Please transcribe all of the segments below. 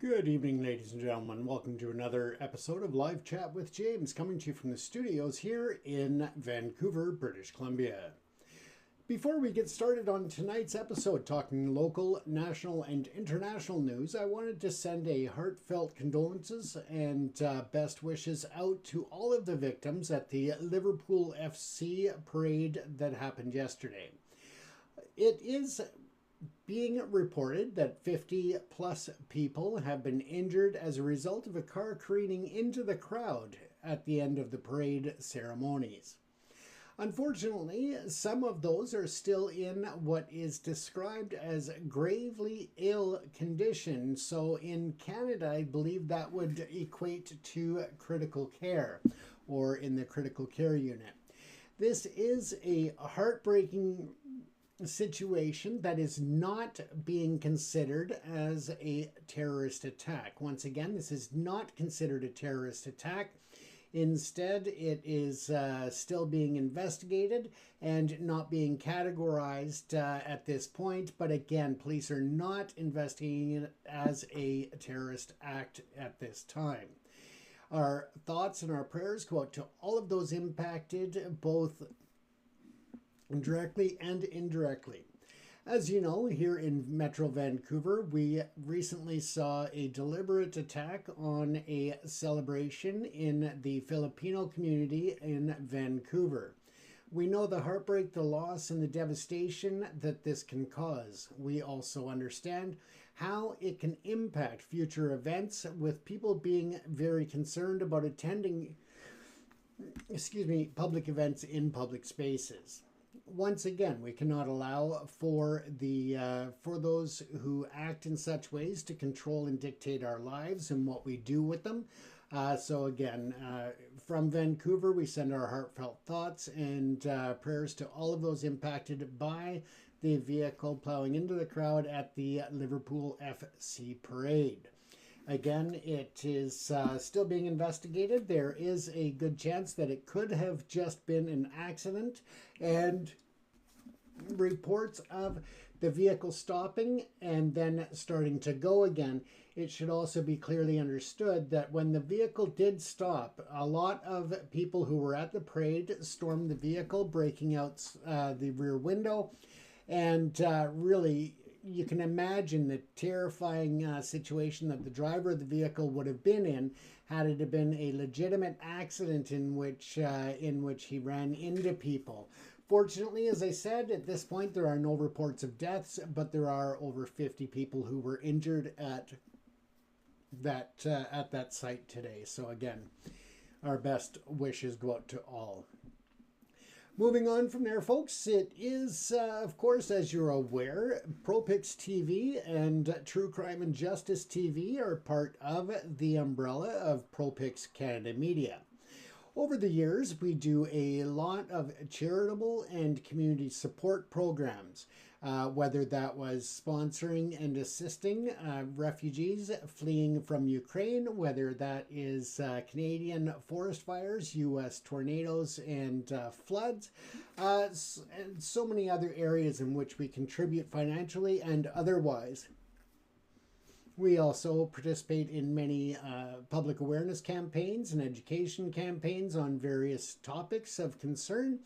Good evening, ladies and gentlemen. Welcome to another episode of Live Chat with James, coming to you from the studios here in Vancouver, British Columbia. Before we get started on tonight's episode, talking local, national, and international news, I wanted to send a heartfelt condolences and best wishes out to all of the victims at the Liverpool FC parade that happened yesterday. It is being reported that 50 plus people have been injured as a result of a car careening into the crowd at the end of the parade ceremonies. Unfortunately, some of those are still in what is described as gravely ill condition. So in Canada, I believe that would equate to critical care or in the critical care unit. This is a heartbreaking situation that is not being considered as a terrorist attack. Once again, this is not considered a terrorist attack. Instead, it is still being investigated and not being categorized at this point. But again, police are not investigating it as a terrorist act at this time. Our thoughts and our prayers go out to all of those impacted, both directly and indirectly. As you know, here in Metro Vancouver, we recently saw a deliberate attack on a celebration in the Filipino community in Vancouver. We know the heartbreak, the loss, and the devastation that this can cause. We also understand how it can impact future events, with people being very concerned about attending, public events in public spaces. Once again, we cannot allow for those who act in such ways to control and dictate our lives and what we do with them. So again, from Vancouver, we send our heartfelt thoughts and prayers to all of those impacted by the vehicle plowing into the crowd at the Liverpool FC parade. Again, it is still being investigated. There is a good chance that it could have just been an accident, and reports of the vehicle stopping and then starting to go again. It should also be clearly understood that when the vehicle did stop, a lot of people who were at the parade stormed the vehicle, breaking out the rear window, and really, you can imagine the terrifying situation that the driver of the vehicle would have been in had it been a legitimate accident in which he ran into people. Fortunately, as I said, at this point there are no reports of deaths, but there are over 50 people who were injured at that site today. So again, our best wishes go out to all. Moving on from there, folks, it is, of course, as you're aware, ProPix TV and True Crime and Justice TV are part of the umbrella of ProPix Canada Media. Over the years, we do a lot of charitable and community support programs, whether that was sponsoring and assisting refugees fleeing from Ukraine, whether that is Canadian forest fires, U.S. tornadoes and floods, and so many other areas in which we contribute financially and otherwise. We also participate in many public awareness campaigns and education campaigns on various topics of concern.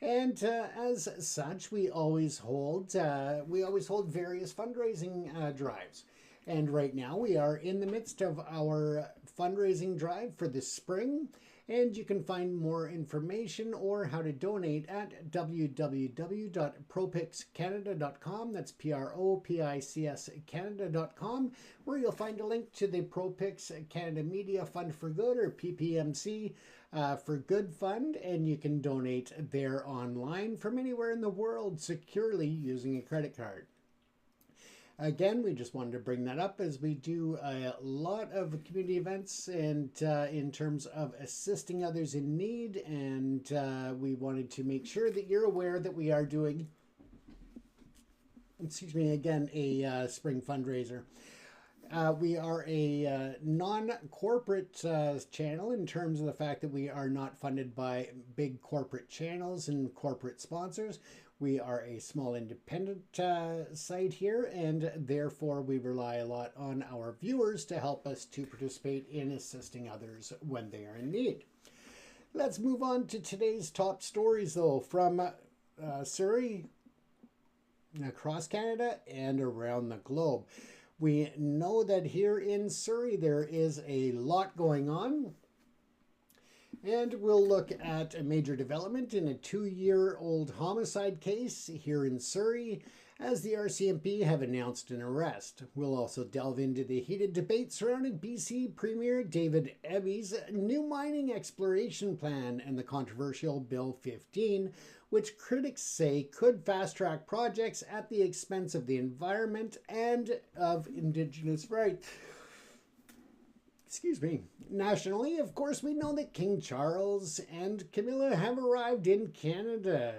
And as such, we always hold various fundraising drives. And right now we are in the midst of our fundraising drive for the spring. And you can find more information or how to donate at www.propixcanada.com. That's PROPICS Canada.com, where you'll find a link to the ProPix Canada Media Fund for Good, or PPMC for Good Fund, and you can donate there online from anywhere in the world securely using a credit card. Again, we just wanted to bring that up as we do a lot of community events and in terms of assisting others in need, and we wanted to make sure that you're aware that we are doing, a spring fundraiser. We are a non-corporate channel in terms of the fact that we are not funded by big corporate channels and corporate sponsors. We are a small independent site here, and therefore we rely a lot on our viewers to help us to participate in assisting others when they are in need. Let's move on to today's top stories, though, from Surrey, across Canada, and around the globe. We know that here in Surrey there is a lot going on. And we'll look at a major development in a 2-year-old homicide case here in Surrey, as the RCMP have announced an arrest. We'll also delve into the heated debate surrounding BC Premier David Eby new mining exploration plan and the controversial Bill 15, which critics say could fast-track projects at the expense of the environment and of Indigenous rights. Excuse me. Nationally, of course, we know that King Charles and Camilla have arrived in Canada.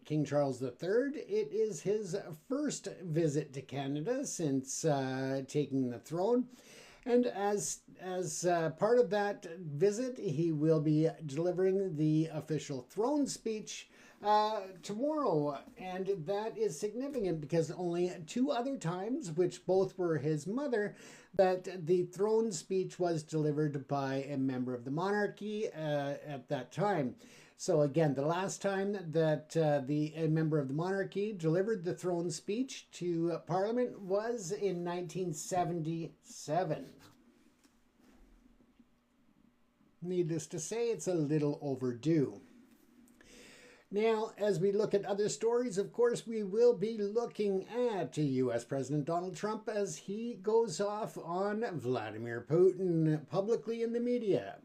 King Charles III, it is his first visit to Canada since taking the throne. And as part of that visit, he will be delivering the official throne speech tomorrow. And that is significant because only 2 other times, which both were his mother, that the throne speech was delivered by a member of the monarchy at that time. So again, the last time that a member of the monarchy delivered the throne speech to Parliament was in 1977. Needless to say, it's a little overdue. Now, as we look at other stories, of course, we will be looking at U.S. President Donald Trump as he goes off on Vladimir Putin publicly in the media.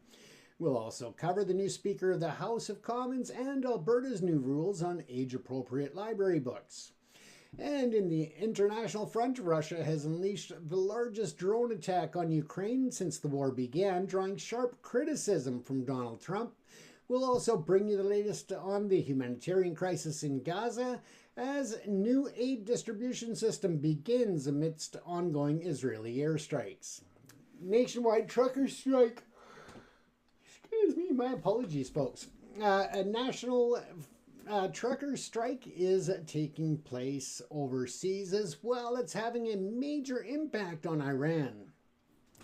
We'll also cover the new Speaker of the House of Commons and Alberta's new rules on age-appropriate library books. And in the international front, Russia has unleashed the largest drone attack on Ukraine since the war began, drawing sharp criticism from Donald Trump. We'll also bring you the latest on the humanitarian crisis in Gaza as new aid distribution system begins amidst ongoing Israeli airstrikes. Nationwide trucker strike. Excuse me, my apologies, folks. A national trucker strike is taking place overseas as well. It's having a major impact on Iran.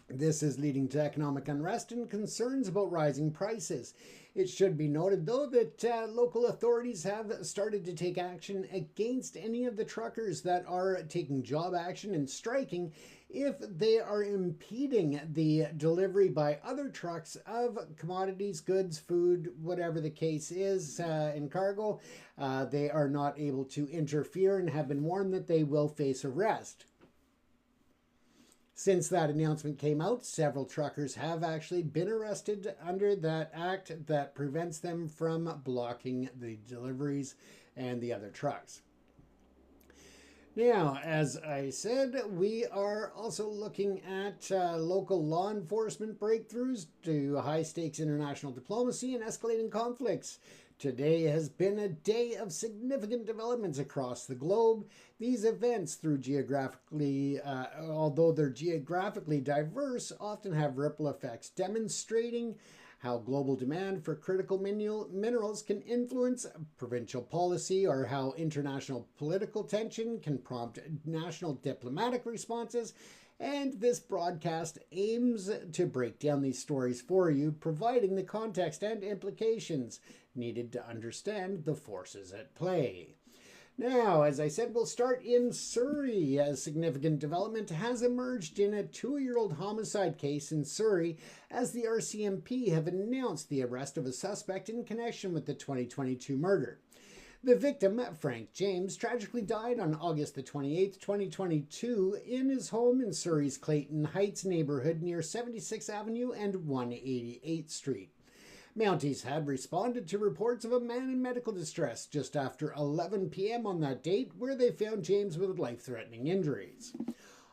This is leading to economic unrest and concerns about rising prices. It should be noted, though, that local authorities have started to take action against any of the truckers that are taking job action and striking if they are impeding the delivery by other trucks of commodities, goods, food, whatever the case is in cargo. They are not able to interfere and have been warned that they will face arrest. Since that announcement came out, several truckers have actually been arrested under that act that prevents them from blocking the deliveries and the other trucks. Now, as I said, we are also looking at local law enforcement breakthroughs to high-stakes international diplomacy and escalating conflicts. Today has been a day of significant developments across the globe. These events, although they're geographically diverse, often have ripple effects, demonstrating how global demand for critical minerals can influence provincial policy, or how international political tension can prompt national diplomatic responses. And this broadcast aims to break down these stories for you, providing the context and implications needed to understand the forces at play. Now, as I said, we'll start in Surrey. A significant development has emerged in a 2-year-old homicide case in Surrey, as the RCMP have announced the arrest of a suspect in connection with the 2022 murder. The victim, Frank James, tragically died on August the 28th, 2022 in his home in Surrey's Clayton Heights neighborhood near 76th Avenue and 188th Street. Mounties had responded to reports of a man in medical distress just after 11 p.m. on that date, where they found James with life-threatening injuries.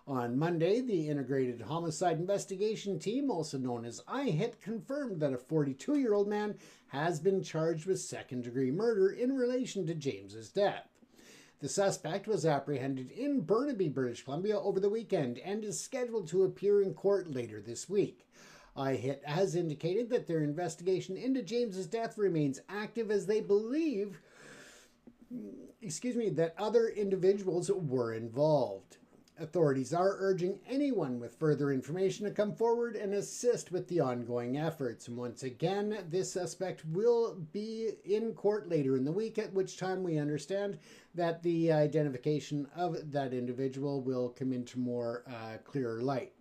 On Monday, the Integrated Homicide Investigation Team, also known as IHIT, confirmed that a 42-year-old man has been charged with second-degree murder in relation to James's death. The suspect was apprehended in Burnaby, British Columbia over the weekend and is scheduled to appear in court later this week. IHIT has indicated that their investigation into James's death remains active, as they believe that other individuals were involved. Authorities are urging anyone with further information to come forward and assist with the ongoing efforts. And once again, this suspect will be in court later in the week, at which time we understand that the identification of that individual will come into more clearer light.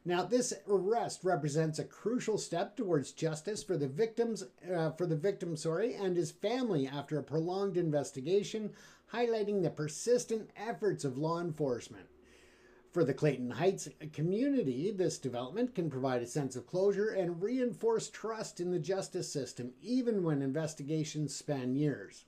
Now, this arrest represents a crucial step towards justice for the victim, and his family after a prolonged investigation, highlighting the persistent efforts of law enforcement. For the Clayton Heights community, this development can provide a sense of closure and reinforce trust in the justice system, even when investigations span years.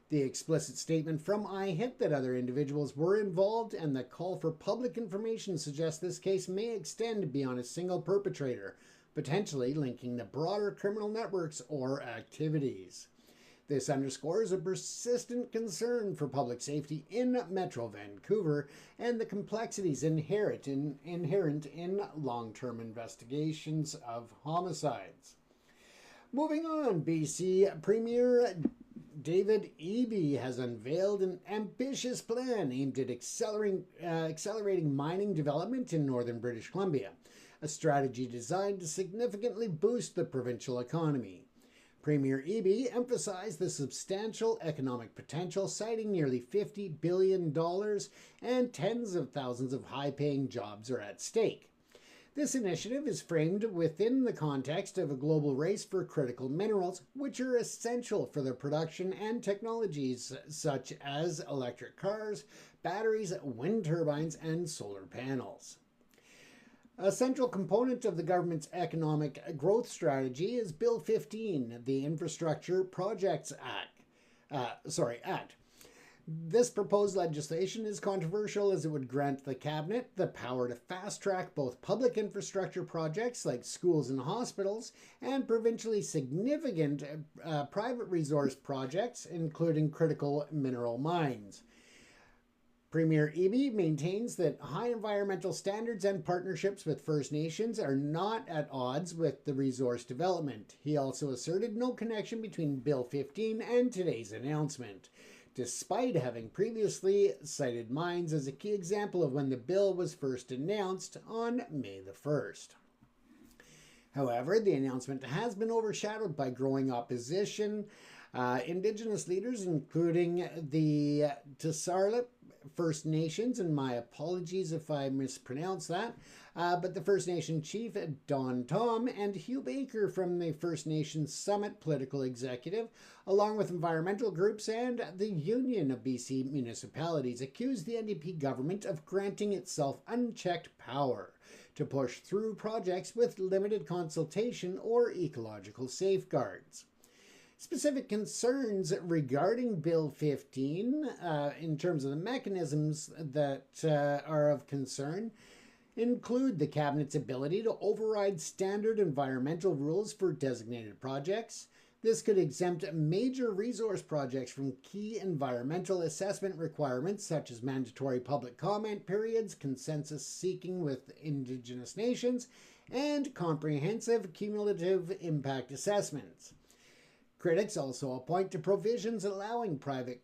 The explicit statement from IHIT that other individuals were involved and the call for public information suggests this case may extend beyond a single perpetrator, potentially linking the broader criminal networks or activities. This underscores a persistent concern for public safety in Metro Vancouver and the complexities inherent in long-term investigations of homicides. Moving on, BC Premier David Eby has unveiled an ambitious plan aimed at accelerating mining development in northern British Columbia, a strategy designed to significantly boost the provincial economy. Premier Eby emphasized the substantial economic potential, citing nearly $50 billion and tens of thousands of high-paying jobs are at stake. This initiative is framed within the context of a global race for critical minerals, which are essential for the production and technologies such as electric cars, batteries, wind turbines, and solar panels. A central component of the government's economic growth strategy is Bill 15, the Infrastructure Projects Act. This proposed legislation is controversial as it would grant the Cabinet the power to fast-track both public infrastructure projects like schools and hospitals and provincially significant private resource projects, including critical mineral mines. Premier Eby maintains that high environmental standards and partnerships with First Nations are not at odds with the resource development. He also asserted no connection between Bill 15 and today's announcement, despite having previously cited mines as a key example of when the bill was first announced on May the 1st. However, the announcement has been overshadowed by growing opposition. Indigenous leaders, including the Tsarlip First Nations, and my apologies if I mispronounce that, but the First Nation chief Don Tom and Hugh Baker from the First Nations Summit Political Executive, along with environmental groups and the Union of BC Municipalities, accused the NDP government of granting itself unchecked power to push through projects with limited consultation or ecological safeguards. Specific concerns regarding Bill 15 in terms of the mechanisms that are of concern include the Cabinet's ability to override standard environmental rules for designated projects. This could exempt major resource projects from key environmental assessment requirements such as mandatory public comment periods, consensus seeking with Indigenous nations, and comprehensive cumulative impact assessments. Critics also point to provisions allowing private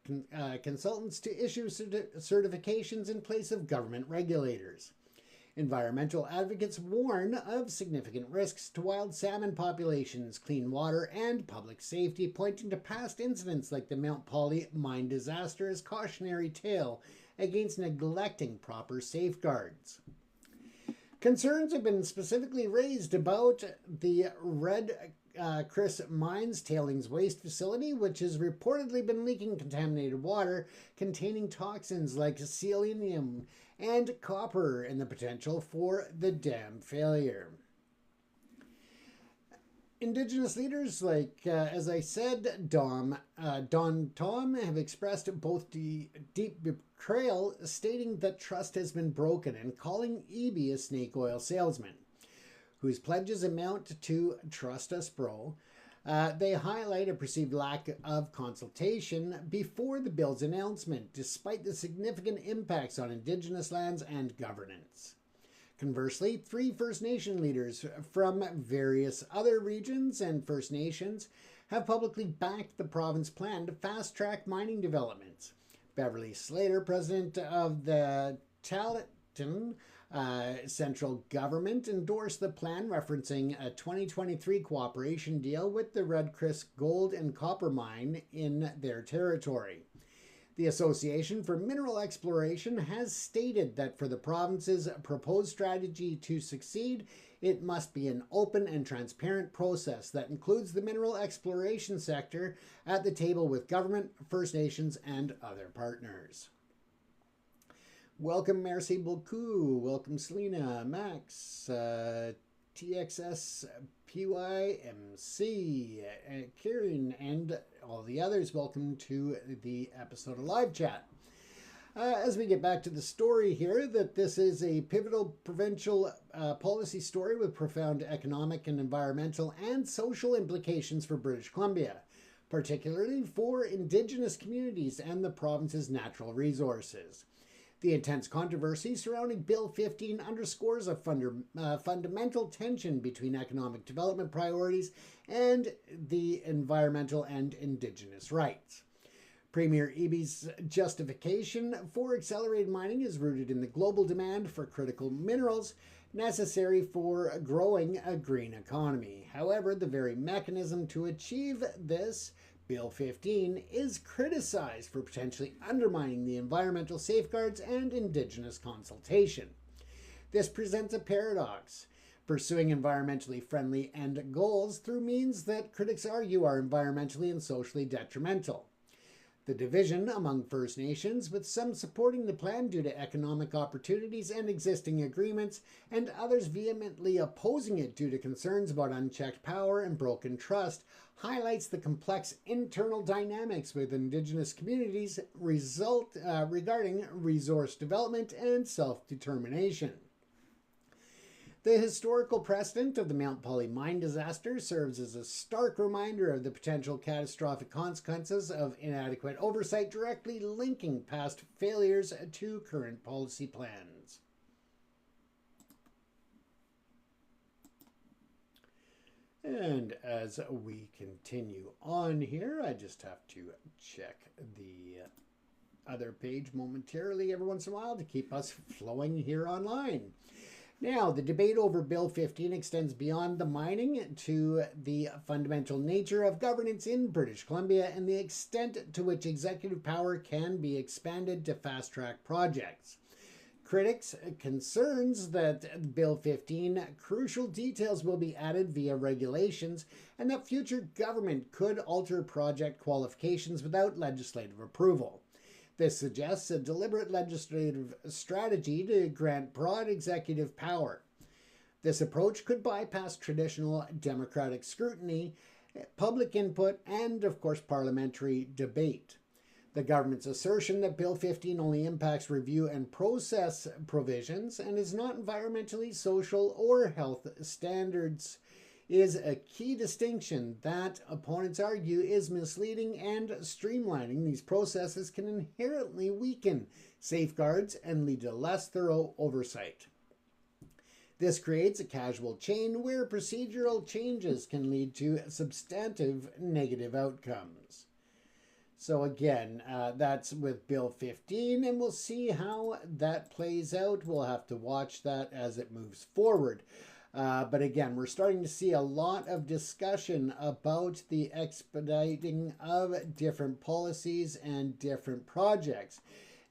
consultants to issue certifications in place of government regulators. Environmental advocates warn of significant risks to wild salmon populations, clean water, and public safety, pointing to past incidents like the Mount Polley mine disaster as cautionary tale against neglecting proper safeguards. Concerns have been specifically raised about the Red Chris Mines tailings waste facility, which has reportedly been leaking contaminated water containing toxins like selenium and copper, and the potential for the dam failure. Indigenous leaders like, as I said, Don Tom have expressed both deep betrayal, stating that trust has been broken, and calling Eby a snake oil salesman, whose pledges amount to "trust us, bro." They highlight a perceived lack of consultation before the bill's announcement, despite the significant impacts on Indigenous lands and governance. Conversely, 3 First Nation leaders from various other regions and First Nations have publicly backed the province plan to fast-track mining developments. Beverly Slater, president of the Tahltan central government, endorsed the plan, referencing a 2023 cooperation deal with the Red Chris gold and copper mine in their territory. The Association for Mineral Exploration has stated that for the province's proposed strategy to succeed, it must be an open and transparent process that includes the mineral exploration sector at the table with government, First Nations, and other partners. Welcome, merci beaucoup. Welcome, Selena, Max, TXS, PYMC, Kieran, and all the others. Welcome to the episode of Live Chat. As we get back to the story here, that this is a pivotal provincial policy story with profound economic and environmental and social implications for British Columbia, particularly for Indigenous communities and the province's natural resources. The intense controversy surrounding Bill 15 underscores a fundamental tension between economic development priorities and the environmental and Indigenous rights. Premier Eby's justification for accelerated mining is rooted in the global demand for critical minerals necessary for growing a green economy. However, the very mechanism to achieve this, Bill 15, is criticized for potentially undermining the environmental safeguards and Indigenous consultation. This presents a paradox, pursuing environmentally friendly end goals through means that critics argue are environmentally and socially detrimental. The division among First Nations, with some supporting the plan due to economic opportunities and existing agreements, and others vehemently opposing it due to concerns about unchecked power and broken trust, highlights the complex internal dynamics with Indigenous communities regarding resource development and self-determination. The historical precedent of the Mount Polley mine disaster serves as a stark reminder of the potential catastrophic consequences of inadequate oversight, directly linking past failures to current policy plans. And as we continue on here, I just have to check the other page momentarily every once in a while to keep us flowing here online. Now, the debate over Bill 15 extends beyond the mining to the fundamental nature of governance in British Columbia and the extent to which executive power can be expanded to fast-track projects. Critics concerns that Bill 15 crucial details will be added via regulations and that future government could alter project qualifications without legislative approval. This suggests a deliberate legislative strategy to grant broad executive power. This approach could bypass traditional democratic scrutiny, public input, and, of course, parliamentary debate. The government's assertion that Bill 15 only impacts review and process provisions and is not environmentally, social, or health standards is a key distinction that opponents argue is misleading, and streamlining these processes can inherently weaken safeguards and lead to less thorough oversight. This creates a causal chain where procedural changes can lead to substantive negative outcomes. So again, that's with Bill 15, and we'll see how that plays out. We'll have to watch that as it moves forward. But again, we're starting to see a lot of discussion about the expediting of different policies and different projects.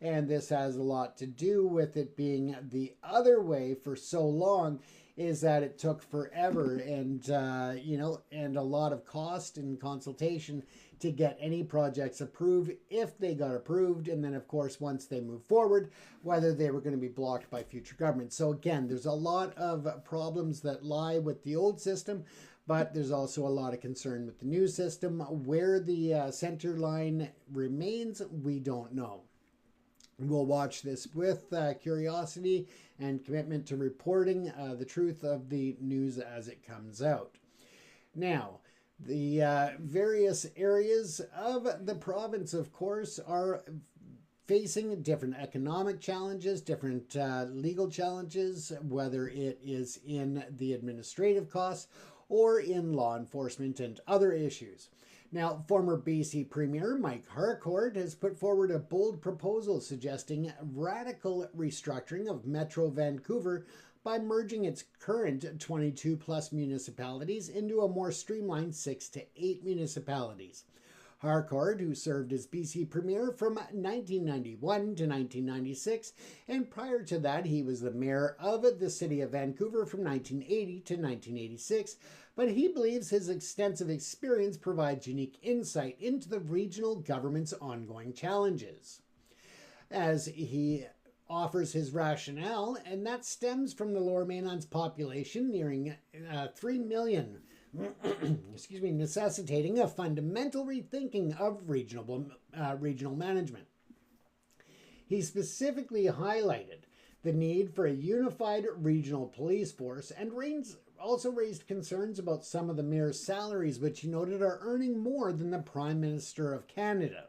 And this has a lot to do with it being the other way for so long, is that it took forever and, and a lot of cost and consultation to get any projects approved, if they got approved, and then of course once they move forward, whether they were going to be blocked by future governments. So again, there's a lot of problems that lie with the old system, but there's also a lot of concern with the new system. Where the center line remains, we don't know. We'll watch this with curiosity and commitment to reporting the truth of the news as it comes out. Now, the various areas of the province, of course, are facing different economic challenges, different legal challenges, whether it is in the administrative costs or in law enforcement and other issues. Now, former BC Premier Mike Harcourt has put forward a bold proposal suggesting radical restructuring of Metro Vancouver by merging its current 22 plus municipalities into a more streamlined 6 to 8 municipalities. Harcourt, who served as BC Premier from 1991 to 1996, and prior to that he was the mayor of the city of Vancouver from 1980 to 1986, but he believes his extensive experience provides unique insight into the regional government's ongoing challenges. As he offers his rationale, and that stems from the Lower Mainland's population nearing 3 million, necessitating a fundamental rethinking of regional management. He specifically highlighted the need for a unified regional police force and also raised concerns about some of the mayor's salaries, which he noted are earning more than the Prime Minister of Canada.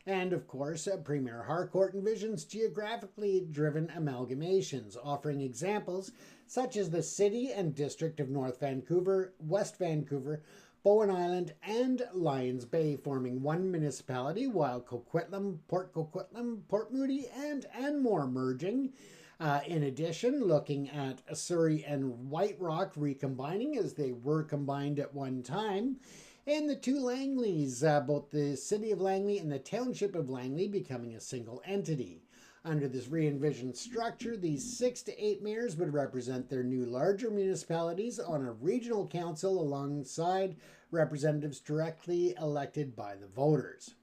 And of course, Premier Harcourt envisions geographically driven amalgamations, offering examples such as the City and District of North Vancouver, West Vancouver, Bowen Island, and Lions Bay forming one municipality, while Coquitlam, Port Moody, and Anmore merging. In addition, looking at Surrey and White Rock recombining as they were combined at one time. And the two Langleys, both the city of Langley and the township of Langley, becoming a single entity. Under this re-envisioned structure, these 6 to 8 mayors would represent their new larger municipalities on a regional council alongside representatives directly elected by the voters.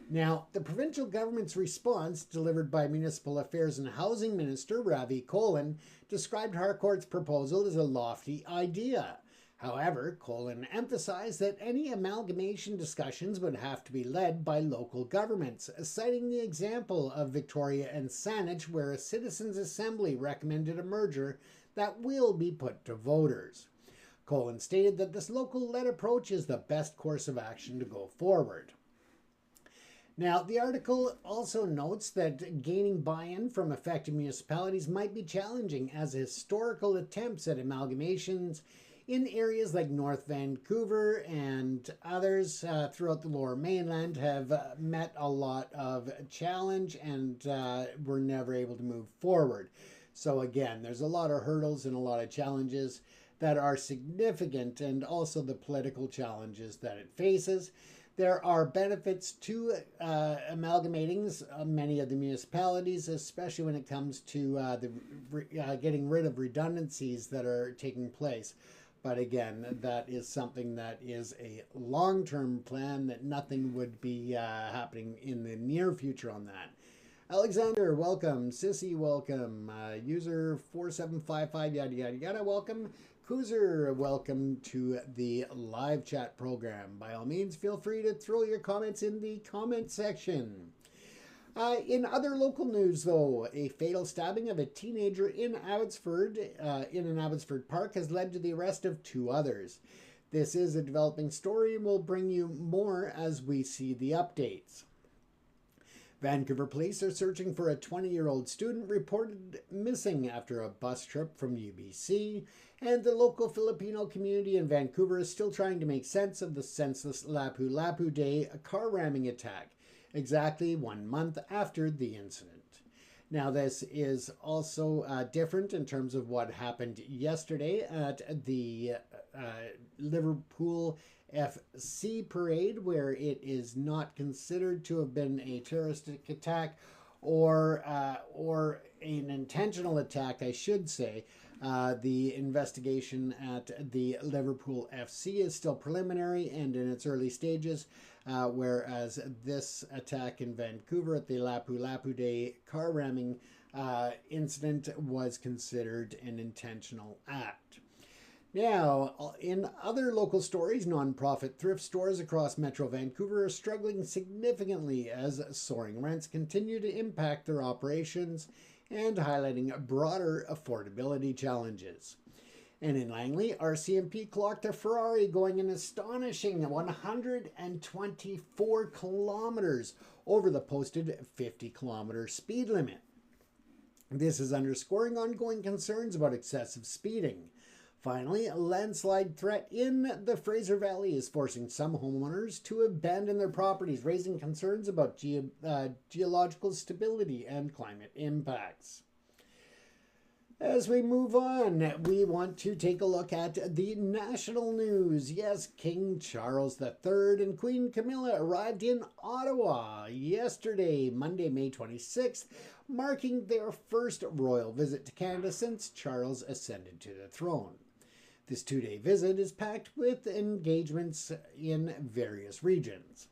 Now, the provincial government's response, delivered by Municipal Affairs and Housing Minister Ravi Kolan, described Harcourt's proposal as a lofty idea. However, Kolan emphasized that any amalgamation discussions would have to be led by local governments, citing the example of Victoria and Saanich, where a citizens' assembly recommended a merger that will be put to voters. Kolan stated that this local-led approach is the best course of action to go forward. Now, the article also notes that gaining buy-in from affected municipalities might be challenging, as historical attempts at amalgamations in areas like North Vancouver and others throughout the Lower Mainland have met a lot of challenge and were never able to move forward. So again, there's a lot of hurdles and a lot of challenges that are significant, and also the political challenges that it faces. There are benefits to amalgamating many of the municipalities, especially when it comes to getting rid of redundancies that are taking place. But again, that is something that is a long-term plan, that nothing would be happening in the near future on that. Alexander, welcome. Sissy, welcome. User 4755, yada, yada, yada, welcome. Cruiser, welcome to the live chat program. By all means, feel free to throw your comments in the comment section. In other local news, though, a fatal stabbing of a teenager in Abbotsford, in an Abbotsford park, has led to the arrest of 2 others. This is a developing story, and we'll bring you more as we see the updates. Vancouver police are searching for a 20-year-old student reported missing after a bus trip from UBC, and the local Filipino community in Vancouver is still trying to make sense of the senseless Lapu-Lapu Day car ramming attack, exactly 1 month after the incident. Now, this is also different in terms of what happened yesterday at the Liverpool FC parade, where it is not considered to have been a terroristic attack or an intentional attack, I should say. The investigation at the Liverpool FC is still preliminary and in its early stages, whereas this attack in Vancouver at the Lapu-Lapu Day car ramming incident was considered an intentional act. Now, in other local stories, nonprofit thrift stores across Metro Vancouver are struggling significantly as soaring rents continue to impact their operations and highlighting broader affordability challenges. And in Langley, RCMP clocked a Ferrari going an astonishing 124 kilometers over the posted 50-kilometer speed limit. This is underscoring ongoing concerns about excessive speeding. Finally, a landslide threat in the Fraser Valley is forcing some homeowners to abandon their properties, raising concerns about geological stability and climate impacts. As we move on, we want to take a look at the national news. Yes, King Charles III and Queen Camilla arrived in Ottawa yesterday, Monday, May 26th, marking their first royal visit to Canada since Charles ascended to the throne. This two-day visit is packed with engagements in various regions.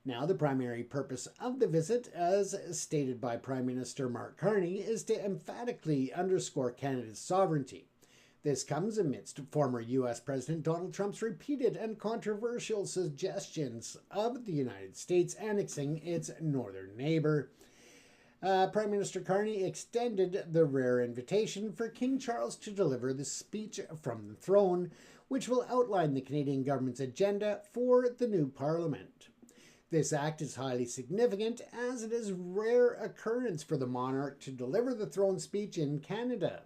Now, the primary purpose of the visit, as stated by Prime Minister Mark Carney, is to emphatically underscore Canada's sovereignty. This comes amidst former U.S. President Donald Trump's repeated and controversial suggestions of the United States annexing its northern neighbor. Prime Minister Carney extended the rare invitation for King Charles to deliver the speech from the throne, which will outline the Canadian government's agenda for the new parliament. This act is highly significant as it is a rare occurrence for the monarch to deliver the throne speech in Canada.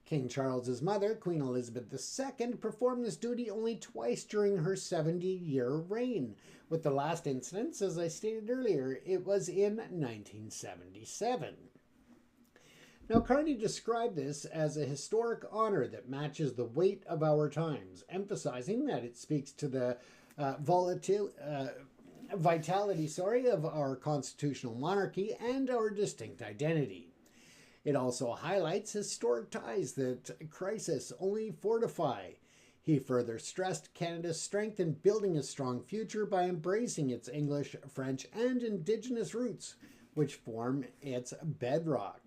King Charles's mother, Queen Elizabeth II, performed this duty only twice during her 70-year reign, with the last instance, as I stated earlier, it was in 1977. Now, Carney described this as a historic honor that matches the weight of our times, emphasizing that it speaks to the vitality of our constitutional monarchy and our distinct identity. It also highlights historic ties that crisis only fortify. He further stressed Canada's strength in building a strong future by embracing its English, French, and Indigenous roots, which form its bedrock.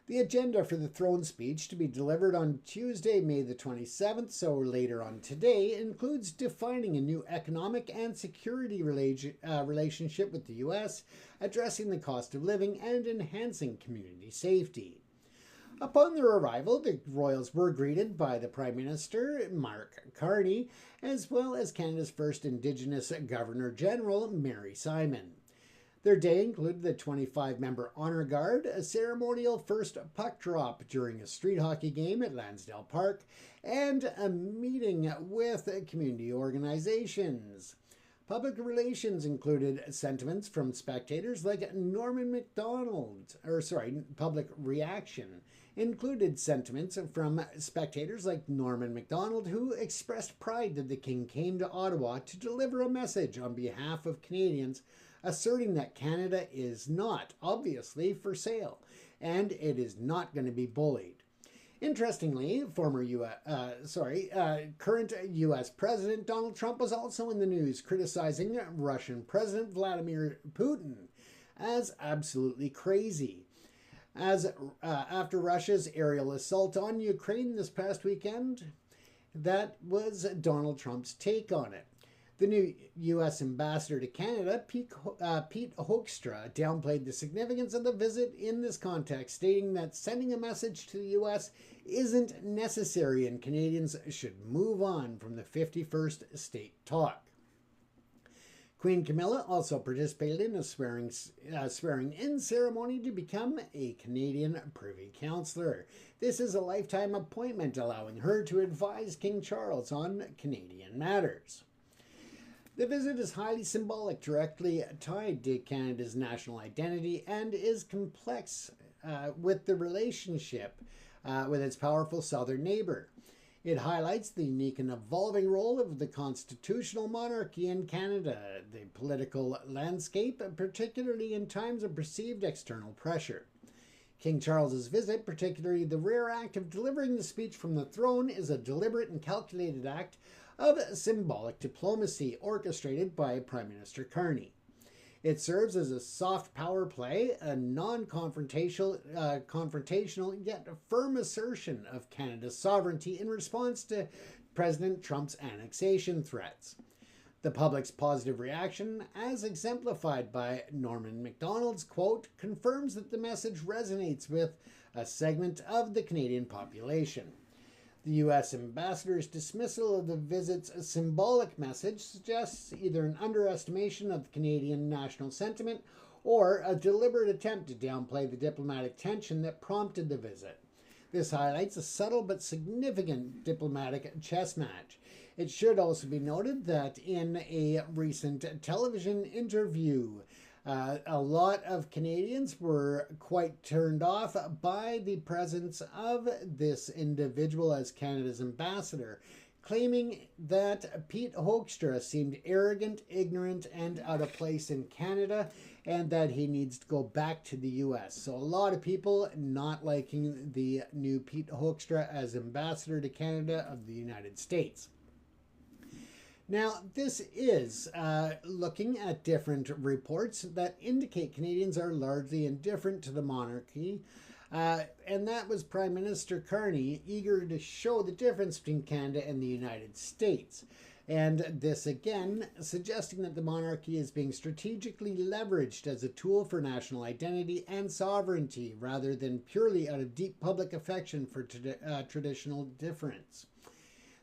The agenda for the throne speech, to be delivered on Tuesday, May the 27th, so later on today, includes defining a new economic and security relationship with the U.S., addressing the cost of living, and enhancing community safety. Upon their arrival, the royals were greeted by the Prime Minister, Mark Carney, as well as Canada's first Indigenous Governor-General, Mary Simon. Their day included the 25-member Honor Guard, a ceremonial first puck drop during a street hockey game at Lansdale Park, and a meeting with community organizations. Public relations included sentiments from spectators like Norman MacDonald, public reaction included sentiments from spectators like Norman MacDonald, who expressed pride that the King came to Ottawa to deliver a message on behalf of Canadians, asserting that Canada is not, obviously, for sale, and it is not going to be bullied. Interestingly, current U.S. President Donald Trump was also in the news, criticizing Russian President Vladimir Putin as absolutely crazy. After Russia's aerial assault on Ukraine this past weekend, that was Donald Trump's take on it. The new U.S. ambassador to Canada, Pete Hoekstra, downplayed the significance of the visit in this context, stating that sending a message to the U.S. isn't necessary and Canadians should move on from the 51st state talk. Queen Camilla also participated in a swearing-in ceremony to become a Canadian Privy Councillor. This is a lifetime appointment, allowing her to advise King Charles on Canadian matters. The visit is highly symbolic, directly tied to Canada's national identity, and is complex with the relationship with its powerful southern neighbour. It highlights the unique and evolving role of the constitutional monarchy in Canada, the political landscape, particularly in times of perceived external pressure. King Charles's visit, particularly the rare act of delivering the speech from the throne, is a deliberate and calculated act of symbolic diplomacy orchestrated by Prime Minister Carney. It serves as a soft power play, a non-confrontational yet firm assertion of Canada's sovereignty in response to President Trump's annexation threats. The public's positive reaction, as exemplified by Norman MacDonald's quote, confirms that the message resonates with a segment of the Canadian population. The U.S. ambassador's dismissal of the visit's symbolic message suggests either an underestimation of the Canadian national sentiment or a deliberate attempt to downplay the diplomatic tension that prompted the visit. This highlights a subtle but significant diplomatic chess match. It should also be noted that in a recent television interview, a lot of Canadians were quite turned off by the presence of this individual as Canada's ambassador, claiming that Pete Hoekstra seemed arrogant, ignorant, and out of place in Canada, and that he needs to go back to the US. So a lot of people not liking the new Pete Hoekstra as ambassador to Canada of the United States. Now, this is looking at different reports that indicate Canadians are largely indifferent to the monarchy, and that was Prime Minister Carney eager to show the difference between Canada and the United States. And this again suggesting that the monarchy is being strategically leveraged as a tool for national identity and sovereignty rather than purely out of deep public affection for traditional difference.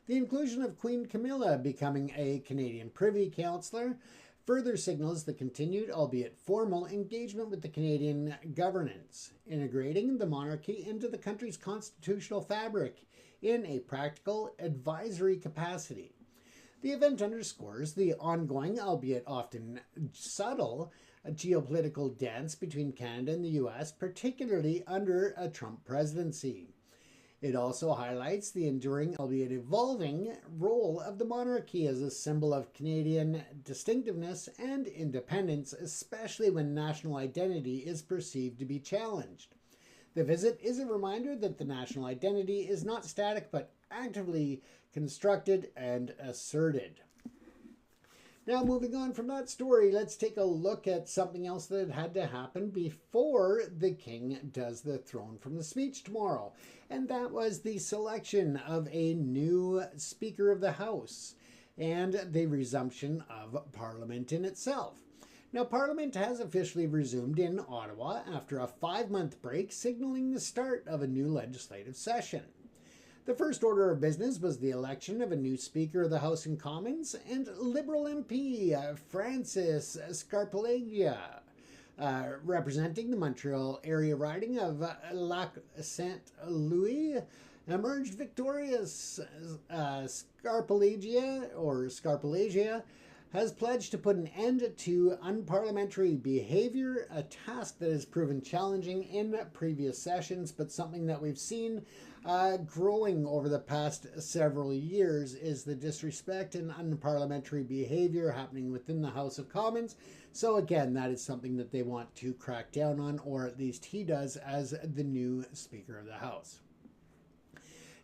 The inclusion of Queen Camilla becoming a Canadian Privy Councillor further signals the continued, albeit formal, engagement with the Canadian governance, integrating the monarchy into the country's constitutional fabric in a practical advisory capacity. The event underscores the ongoing, albeit often subtle, geopolitical dance between Canada and the US, particularly under a Trump presidency. It also highlights the enduring, albeit evolving, role of the monarchy as a symbol of Canadian distinctiveness and independence, especially when national identity is perceived to be challenged. The visit is a reminder that the national identity is not static but actively constructed and asserted. Now, moving on from that story, let's take a look at something else that had to happen before the king does the throne from the speech tomorrow. And that was the selection of a new Speaker of the House and the resumption of Parliament in itself. Now, Parliament has officially resumed in Ottawa after a 5-month break, signaling the start of a new legislative session. The first order of business was the election of a new Speaker of the House and Commons, and Liberal MP Francis Scarpellegia, representing the Montreal area riding of Lac Saint Louis, emerged victorious. Scarpellegia has pledged to put an end to unparliamentary behavior, a task that has proven challenging in previous sessions, but something that we've seen growing over the past several years is the disrespect and unparliamentary behavior happening within the House of Commons. So again, that is something that they want to crack down on, or at least he does as the new Speaker of the House.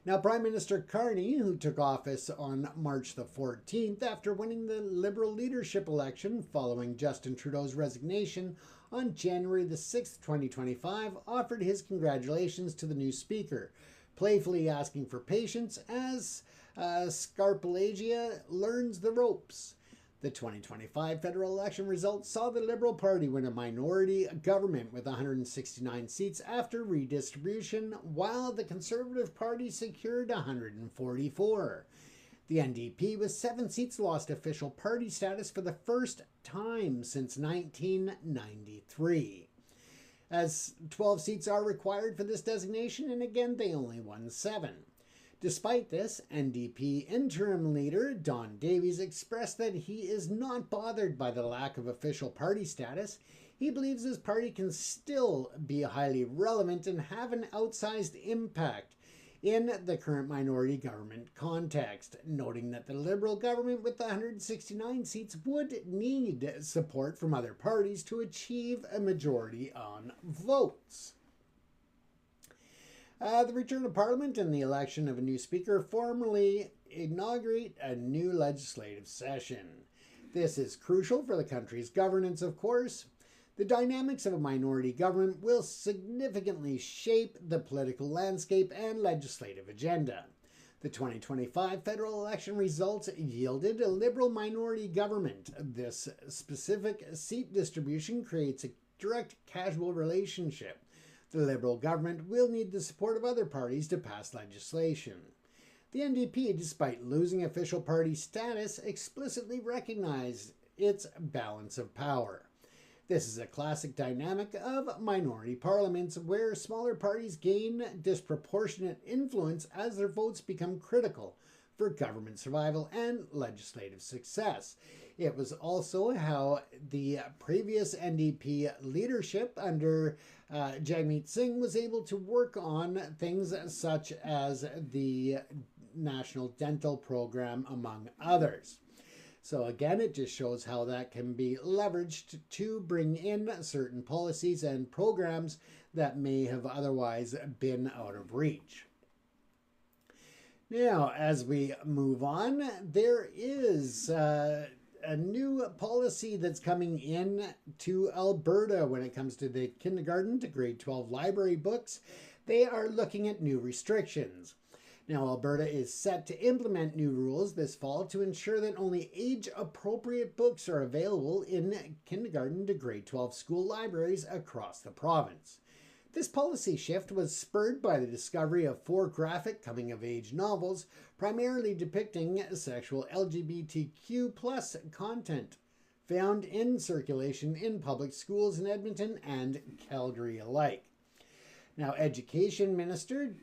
Now, Prime Minister Carney, who took office on March the 14th after winning the Liberal leadership election following Justin Trudeau's resignation on January the 6th, 2025, offered his congratulations to the new Speaker, playfully asking for patience as Scarpellegia learns the ropes. The 2025 federal election results saw the Liberal Party win a minority government with 169 seats after redistribution, while the Conservative Party secured 144. The NDP, with 7 seats, lost official party status for the first time since 1993. As 12 seats are required for this designation, and again, they only won 7. Despite this, NDP interim leader Don Davies expressed that he is not bothered by the lack of official party status. He believes his party can still be highly relevant and have an outsized impact in the current minority government context, noting that the Liberal government with 169 seats would need support from other parties to achieve a majority on votes. The return of Parliament and the election of a new Speaker formally inaugurate a new legislative session. This is crucial for the country's governance, of course. The dynamics of a minority government will significantly shape the political landscape and legislative agenda. The 2025 federal election results yielded a Liberal minority government. This specific seat distribution creates a direct causal relationship. The Liberal government will need the support of other parties to pass legislation. The NDP, despite losing official party status, explicitly recognized its balance of power. This is a classic dynamic of minority parliaments where smaller parties gain disproportionate influence as their votes become critical for government survival and legislative success. It was also how the previous NDP leadership under Jagmeet Singh was able to work on things such as the National Dental Program, among others. So again, it just shows how that can be leveraged to bring in certain policies and programs that may have otherwise been out of reach. Now, as we move on, there is a new policy that's coming in to Alberta when it comes to the kindergarten to grade 12 library books. They are looking at new restrictions. Now, Alberta is set to implement new rules this fall to ensure that only age-appropriate books are available in kindergarten to grade 12 school libraries across the province. This policy shift was spurred by the discovery of 4 graphic coming-of-age novels, primarily depicting sexual LGBTQ+ content, found in circulation in public schools in Edmonton and Calgary alike. Now, Education Minister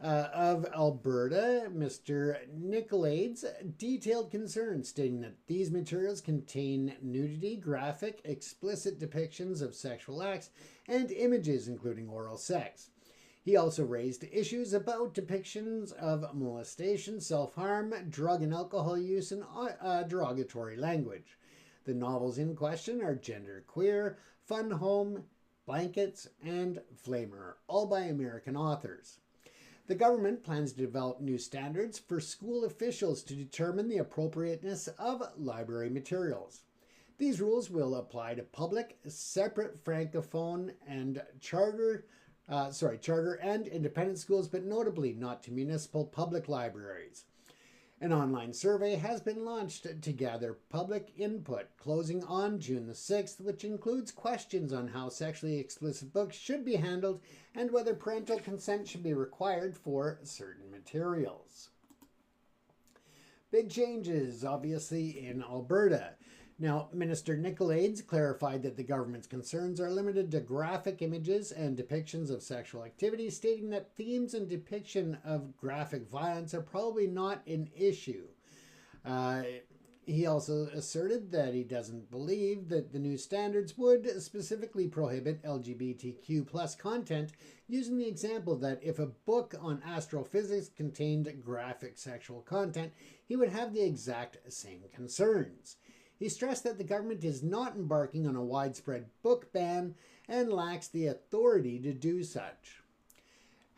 of Alberta, Mr. Nicolaides, detailed concerns, stating that these materials contain nudity, graphic, explicit depictions of sexual acts, and images including oral sex. He also raised issues about depictions of molestation, self-harm, drug and alcohol use, and derogatory language. The novels in question are Genderqueer, Fun Home, Blankets, and Flamer, all by American authors. The government plans to develop new standards for school officials to determine the appropriateness of library materials. These rules will apply to public, separate francophone and charter and independent schools, but notably not to municipal public libraries. An online survey has been launched to gather public input, closing on June the 6th, which includes questions on how sexually explicit books should be handled and whether parental consent should be required for certain materials. Big changes, obviously, in Alberta. Now, Minister Nicolaides clarified that the government's concerns are limited to graphic images and depictions of sexual activity, stating that themes and depiction of graphic violence are probably not an issue. He also asserted that he doesn't believe that the new standards would specifically prohibit LGBTQ+ content, using the example that if a book on astrophysics contained graphic sexual content, he would have the exact same concerns. He stressed that the government is not embarking on a widespread book ban and lacks the authority to do such.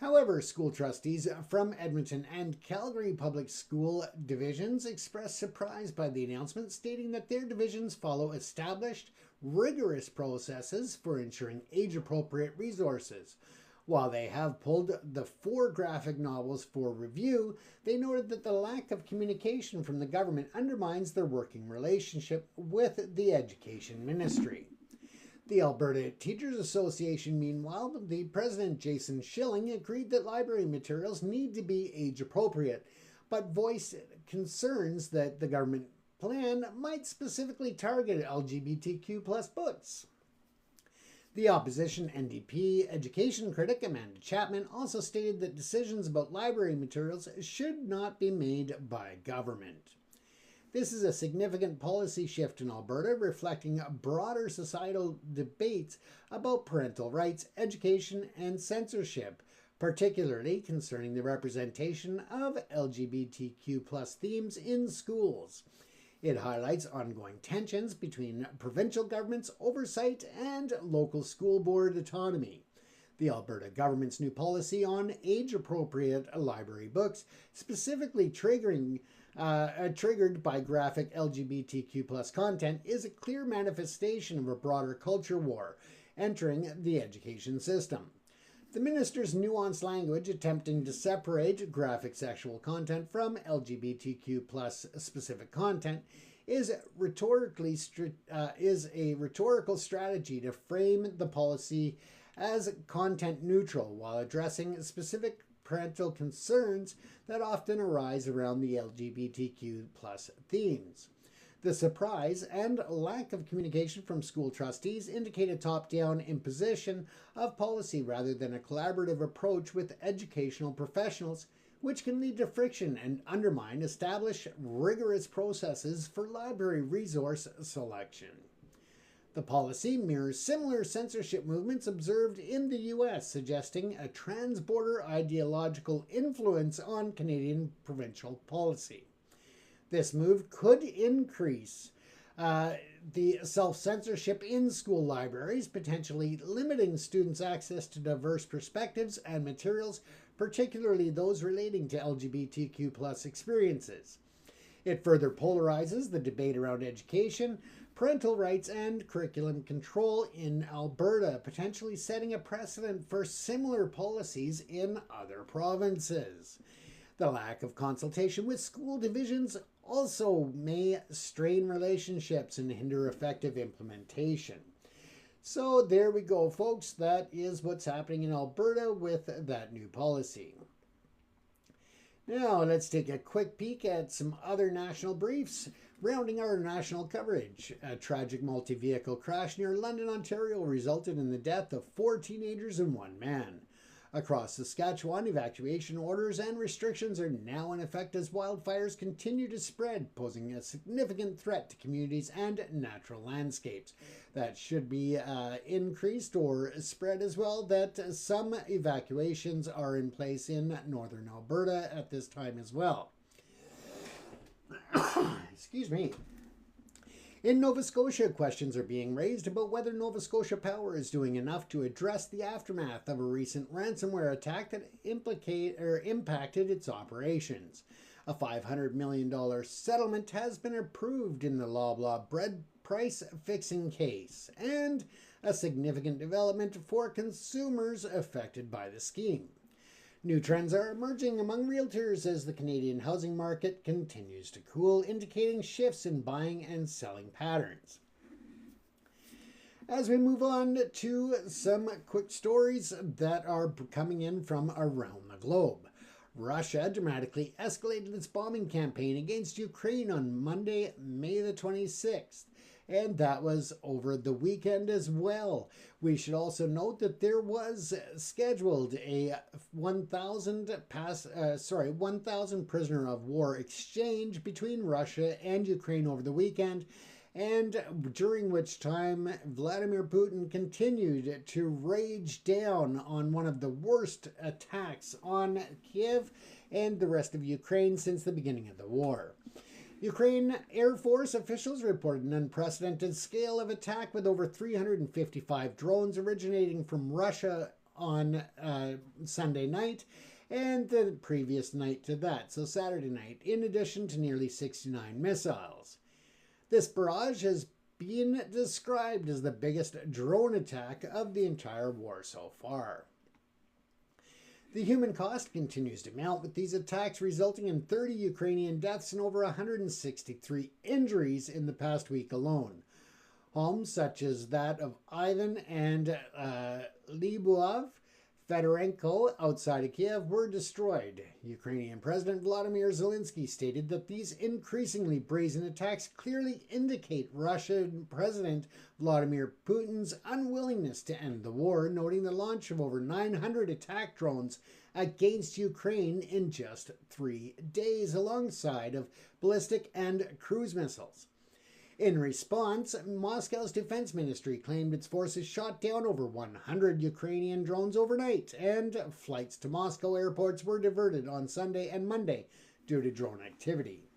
However, school trustees from Edmonton and Calgary public school divisions expressed surprise by the announcement, stating that their divisions follow established, rigorous processes for ensuring age-appropriate resources. While they have pulled the 4 graphic novels for review, they noted that the lack of communication from the government undermines their working relationship with the Education Ministry. The Alberta Teachers Association, meanwhile, the president, Jason Schilling, agreed that library materials need to be age-appropriate, but voiced concerns that the government plan might specifically target LGBTQ+ books. The opposition NDP education critic Amanda Chapman also stated that decisions about library materials should not be made by government. This is a significant policy shift in Alberta, reflecting broader societal debates about parental rights, education, and censorship, particularly concerning the representation of LGBTQ+ themes in schools. It highlights ongoing tensions between provincial government's oversight and local school board autonomy. The Alberta government's new policy on age-appropriate library books, specifically triggered by graphic LGBTQ+ content, is a clear manifestation of a broader culture war entering the education system. The minister's nuanced language attempting to separate graphic sexual content from LGBTQ+ specific content is a rhetorical strategy to frame the policy as content neutral while addressing specific parental concerns that often arise around the LGBTQ+ themes. The surprise and lack of communication from school trustees indicate a top-down imposition of policy rather than a collaborative approach with educational professionals, which can lead to friction and undermine established rigorous processes for library resource selection. The policy mirrors similar censorship movements observed in the US, suggesting a transborder ideological influence on Canadian provincial policy. This move could increase the self-censorship in school libraries, potentially limiting students' access to diverse perspectives and materials, particularly those relating to LGBTQ+ experiences. It further polarizes the debate around education, parental rights, and curriculum control in Alberta, potentially setting a precedent for similar policies in other provinces. The lack of consultation with school divisions also may strain relationships and hinder effective implementation. So there we go, folks. That is what's happening in Alberta with that new policy. Now let's take a quick peek at some other national briefs. Rounding our national coverage, a tragic multi-vehicle crash near London, Ontario resulted in the death of 4 teenagers and 1 man. Across Saskatchewan, evacuation orders and restrictions are now in effect as wildfires continue to spread, posing a significant threat to communities and natural landscapes. That should be increased or spread as well, that some evacuations are in place in northern Alberta at this time as well. Excuse me. In Nova Scotia, questions are being raised about whether Nova Scotia Power is doing enough to address the aftermath of a recent ransomware attack that impacted its operations. A $500 million settlement has been approved in the Loblaw bread price fixing case, and a significant development for consumers affected by the scheme. New trends are emerging among realtors as the Canadian housing market continues to cool, indicating shifts in buying and selling patterns. As we move on to some quick stories that are coming in from around the globe. Russia dramatically escalated its bombing campaign against Ukraine on Monday, May the 26th. And that was over the weekend as well. We should also note that there was scheduled a 1,000 prisoner of war exchange between Russia and Ukraine over the weekend, and during which time Vladimir Putin continued to rage down on one of the worst attacks on Kiev and the rest of Ukraine since the beginning of the war. Ukraine Air Force officials reported an unprecedented scale of attack with over 355 drones originating from Russia on Sunday night and the previous night to that, so Saturday night, in addition to nearly 69 missiles. This barrage has been described as the biggest drone attack of the entire war so far. The human cost continues to mount, with these attacks resulting in 30 Ukrainian deaths and over 163 injuries in the past week alone. Homes such as that of Ivan and Lyubov Fedorenko outside of Kiev were destroyed. Ukrainian President Volodymyr Zelensky stated that these increasingly brazen attacks clearly indicate Russian President Vladimir Putin's unwillingness to end the war, noting the launch of over 900 attack drones against Ukraine in just 3 days, alongside of ballistic and cruise missiles. In response, Moscow's defense ministry claimed its forces shot down over 100 Ukrainian drones overnight, and flights to Moscow airports were diverted on Sunday and Monday due to drone activity.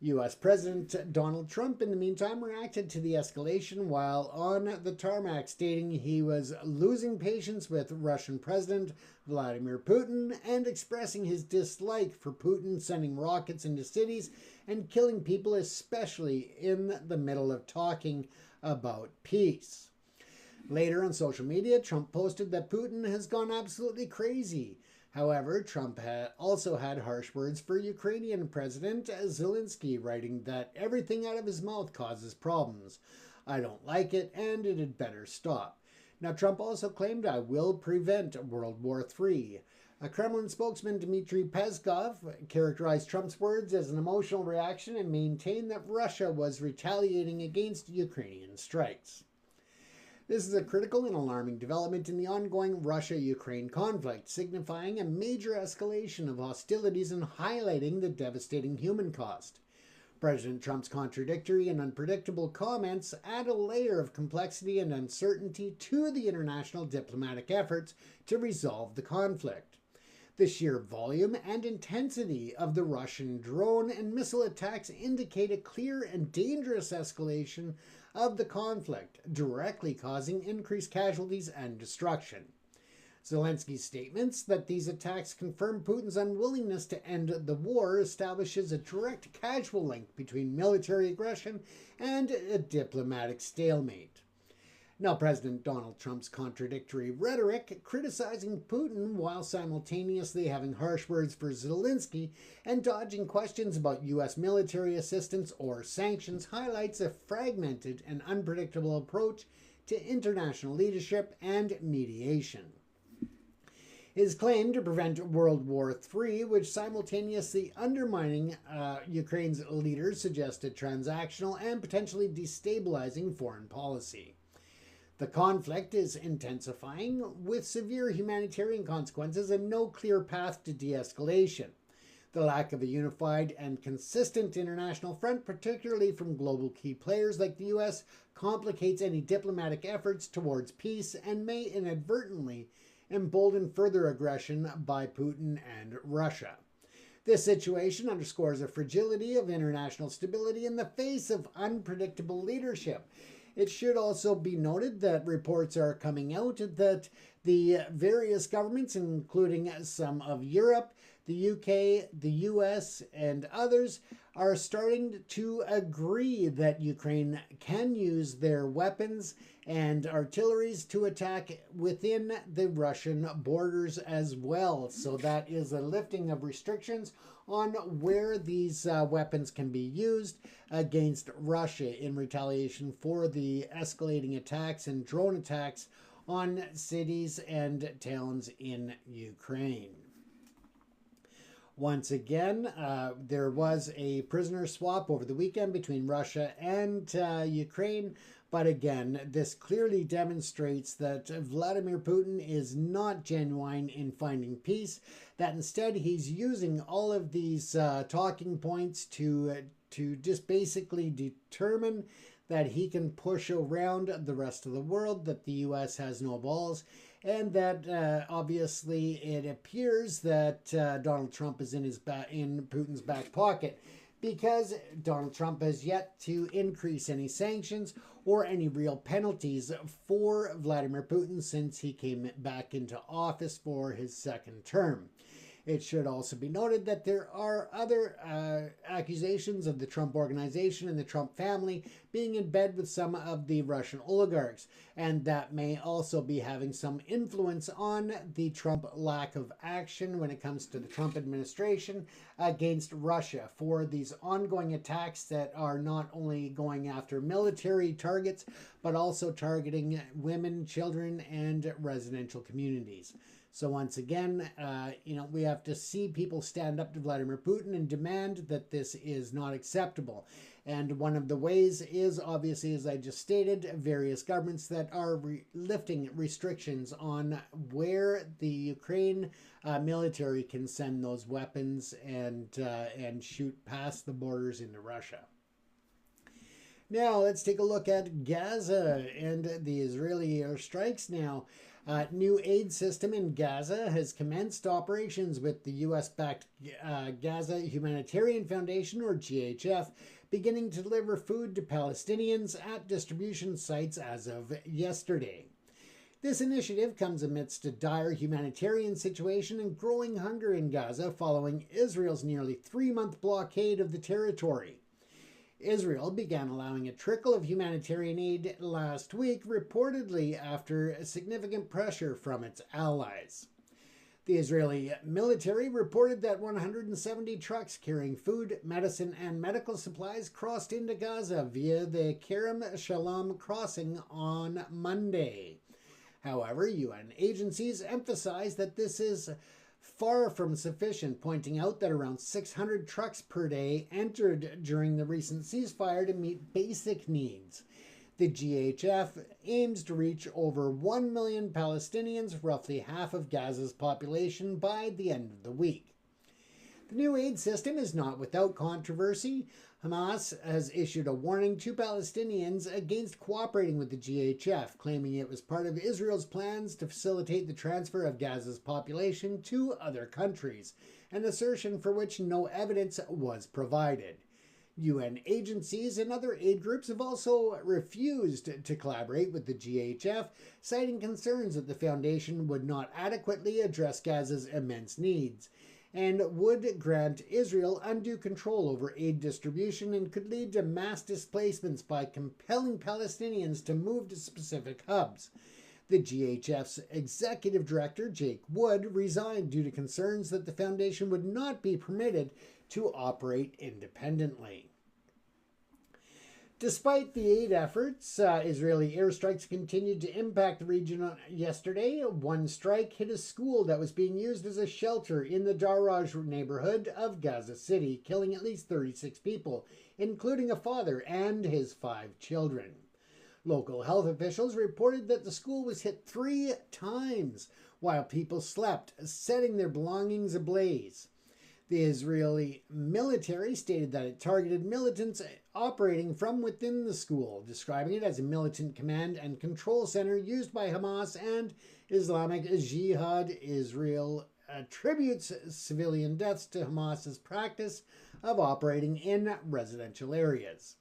U.S. President Donald Trump, in the meantime, reacted to the escalation while on the tarmac, stating he was losing patience with Russian President Vladimir Putin and expressing his dislike for Putin sending rockets into cities and killing people, especially in the middle of talking about peace. Later on social media, Trump posted that Putin has gone absolutely crazy. However, Trump also had harsh words for Ukrainian President Zelensky, writing that everything out of his mouth causes problems. I don't like it, and it had better stop. Now, Trump also claimed, I will prevent World War III. A Kremlin spokesman, Dmitry Peskov, characterized Trump's words as an emotional reaction and maintained that Russia was retaliating against Ukrainian strikes. This is a critical and alarming development in the ongoing Russia-Ukraine conflict, signifying a major escalation of hostilities and highlighting the devastating human cost. President Trump's contradictory and unpredictable comments add a layer of complexity and uncertainty to the international diplomatic efforts to resolve the conflict. The sheer volume and intensity of the Russian drone and missile attacks indicate a clear and dangerous escalation of the conflict, directly causing increased casualties and destruction. Zelensky's statements that these attacks confirm Putin's unwillingness to end the war establishes a direct causal link between military aggression and a diplomatic stalemate. Now, President Donald Trump's contradictory rhetoric, criticizing Putin while simultaneously having harsh words for Zelensky and dodging questions about U.S. military assistance or sanctions, highlights a fragmented and unpredictable approach to international leadership and mediation. His claim to prevent World War III, which simultaneously undermining Ukraine's leaders, suggested transactional and potentially destabilizing foreign policy. The conflict is intensifying, with severe humanitarian consequences and no clear path to de-escalation. The lack of a unified and consistent international front, particularly from global key players like the U.S., complicates any diplomatic efforts towards peace and may inadvertently embolden further aggression by Putin and Russia. This situation underscores the fragility of international stability in the face of unpredictable leadership. It should also be noted that reports are coming out that the various governments, including some of Europe, the UK, the US, and others, are starting to agree that Ukraine can use their weapons and artilleries to attack within the Russian borders as well. So that is a lifting of restrictions on where these weapons can be used against Russia in retaliation for the escalating attacks and drone attacks on cities and towns in Ukraine. Once again, there was a prisoner swap over the weekend between Russia and Ukraine. But again, this clearly demonstrates that Vladimir Putin is not genuine in finding peace, that instead he's using all of these talking points to just basically determine that he can push around the rest of the world, that the U.S. has no balls, and that obviously it appears that Donald Trump is in Putin's back pocket, because Donald Trump has yet to increase any sanctions or any real penalties for Vladimir Putin since he came back into office for his second term. It should also be noted that there are other accusations of the Trump Organization and the Trump family being in bed with some of the Russian oligarchs, and that may also be having some influence on the Trump lack of action when it comes to the Trump administration against Russia for these ongoing attacks that are not only going after military targets, but also targeting women, children, and residential communities. So once again, we have to see people stand up to Vladimir Putin and demand that this is not acceptable. And one of the ways is, obviously, as I just stated, various governments that are lifting restrictions on where the Ukraine military can send those weapons and shoot past the borders into Russia. Now, let's take a look at Gaza and the Israeli airstrikes now. New aid system in Gaza has commenced operations with the U.S.-backed Gaza Humanitarian Foundation, or GHF, beginning to deliver food to Palestinians at distribution sites as of yesterday. This initiative comes amidst a dire humanitarian situation and growing hunger in Gaza following Israel's nearly 3-month blockade of the territory. Israel began allowing a trickle of humanitarian aid last week, reportedly after significant pressure from its allies. The Israeli military reported that 170 trucks carrying food, medicine, and medical supplies crossed into Gaza via the Kerem Shalom crossing on Monday. However, UN agencies emphasize that this is far from sufficient, pointing out that around 600 trucks per day entered during the recent ceasefire to meet basic needs. The GHF aims to reach over 1 million Palestinians, roughly half of Gaza's population, by the end of the week. The new aid system is not without controversy. Hamas has issued a warning to Palestinians against cooperating with the GHF, claiming it was part of Israel's plans to facilitate the transfer of Gaza's population to other countries, an assertion for which no evidence was provided. UN agencies and other aid groups have also refused to collaborate with the GHF, citing concerns that the foundation would not adequately address Gaza's immense needs and would grant Israel undue control over aid distribution and could lead to mass displacements by compelling Palestinians to move to specific hubs. The GHF's executive director, Jake Wood, resigned due to concerns that the foundation would not be permitted to operate independently. Despite the aid efforts, Israeli airstrikes continued to impact the region yesterday. One strike hit a school that was being used as a shelter in the Daraj neighborhood of Gaza City, killing at least 36 people, including a father and his 5 children. Local health officials reported that the school was hit 3 times while people slept, setting their belongings ablaze. The Israeli military stated that it targeted militants operating from within the school, describing it as a militant command and control center used by Hamas, and Islamic Jihad. Israel attributes civilian deaths to Hamas's practice of operating in residential areas.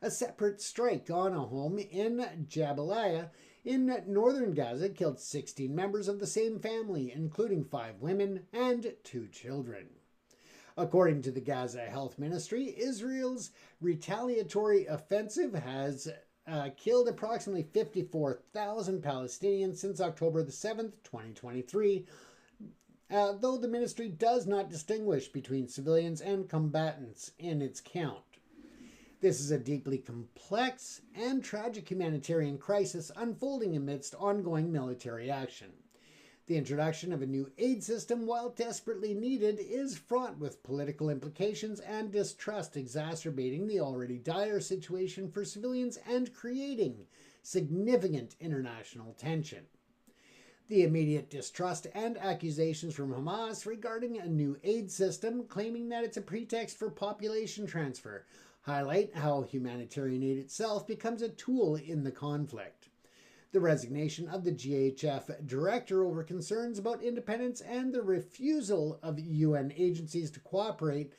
A separate strike on a home in Jabalia in northern Gaza killed 16 members of the same family, including 5 women and 2 children. According to the Gaza Health Ministry, Israel's retaliatory offensive has killed approximately 54,000 Palestinians since October the 7th, 2023, though the ministry does not distinguish between civilians and combatants in its count. This is a deeply complex and tragic humanitarian crisis unfolding amidst ongoing military action. The introduction of a new aid system, while desperately needed, is fraught with political implications and distrust, exacerbating the already dire situation for civilians and creating significant international tension. The immediate distrust and accusations from Hamas regarding a new aid system, claiming that it's a pretext for population transfer, highlight how humanitarian aid itself becomes a tool in the conflict. The resignation of the GHF director over concerns about independence and the refusal of UN agencies to cooperate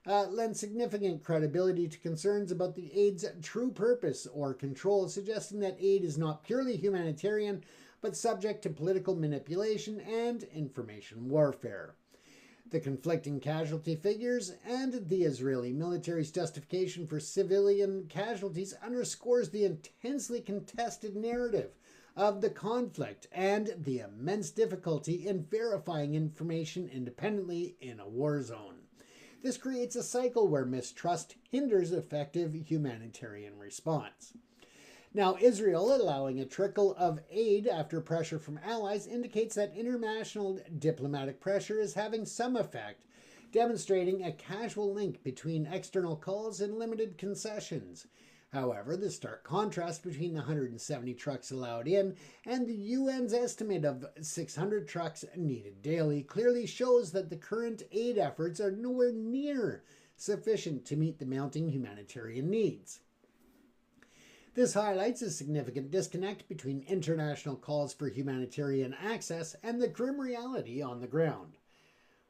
lend significant credibility to concerns about the aid's true purpose or control, suggesting that aid is not purely humanitarian, but subject to political manipulation and information warfare. The conflicting casualty figures and the Israeli military's justification for civilian casualties underscores the intensely contested narrative of the conflict and the immense difficulty in verifying information independently in a war zone. This creates a cycle where mistrust hinders effective humanitarian response. Now, Israel allowing a trickle of aid after pressure from allies indicates that international diplomatic pressure is having some effect, demonstrating a causal link between external calls and limited concessions. However, the stark contrast between the 170 trucks allowed in and the UN's estimate of 600 trucks needed daily clearly shows that the current aid efforts are nowhere near sufficient to meet the mounting humanitarian needs. This highlights a significant disconnect between international calls for humanitarian access and the grim reality on the ground.